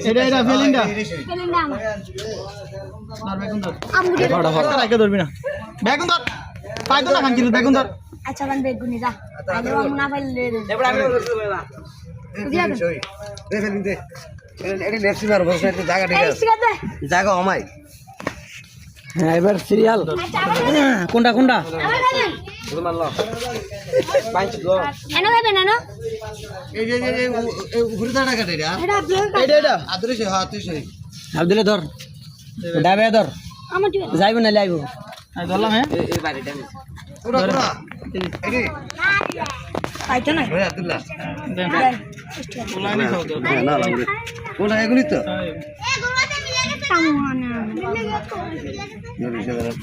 এটা ফিলিংটা ফিলিংটা আমার আর বেগুন ধর আমগুড়ি হাতটা রাখে ধরবি না বেগুন ধর পাইতো না খান কিন্তু বেগুন ধর আচ্ছা বান বেগুনি যা আইলে আমু না পাইলে এবার আমি দে ফেলিং দে এটি নেপসি মার বসে একটু জায়গা ঠিক এই আছে সিগাতে জায়গা আমাই হ্যাঁ এবার সিরিয়াল কোনটা কোনটা আমার খাবেন শুধু মারলো পাঁচ গো এনো খাবেন এনো এই যে উপরে দাঁড়া কাটে রে এটা আপনার এটা আদরে সে হাত তুই হাত দিলে ধর ডাবে ধর আমার দিবেন যাইব না লাইব আমি ধরলাম হ্যাঁ এই বাড়িটা আমি পুরো পুরো এডি পাইতো না ওই আব্দুল্লাহ ওলানি খাও তো না না কোনটা এগুলি তো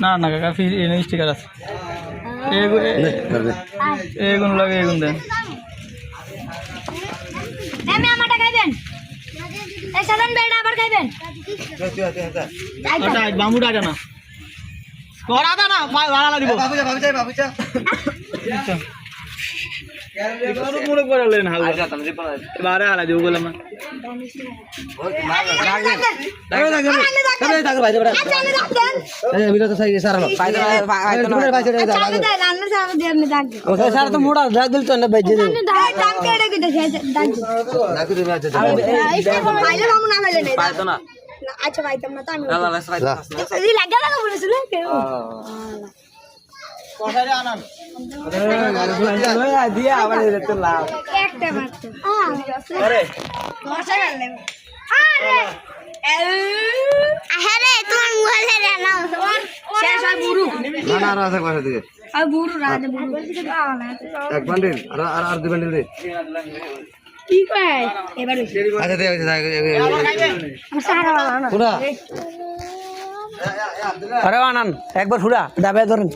না না কাকা ফির এনে স্টিকার আছে এগুন লাগে এগুন দেন আমি আমারটা খাইবেন এই সাধারণ বেড়া আবার খাইবেন আটা বামুটা আটা না করা দা না ভাড়া দিব বাবু যা এগুলো মুড়ে করে লেন হালকা বারে হালা দিব বললাম না স্যার তো মোড়া দাগ দিল তো না বেজে দেব পাইতো না আচ্ছা পাইতাম না তো আমি না না এই লাগা লাগা বলেছিল কষারে আনান দিয়ে আবার তো লাভ একটা মাত্র আরে কষা গেল আরে আরে তোমার মোবাইলে না শেষ হয় বুড়ু না না আর আছে পাশে দিকে আর বুড়ু রাজে বুড়ু এক বান্ডিল আর দুই বান্ডিল দে কি কয় এবারে আচ্ছা দে সারা না পুরা আরে আনান একবার ফুড়া ডাবে ধরেন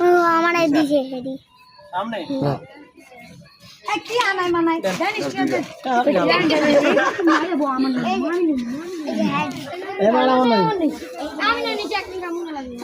ও আমার এই দিকে হেডি সামনে কি আনাই মানাই জানিস কি আছে মারে বো আমার এ মারা মনে আমি না নিচে একদিন কামু না লাগে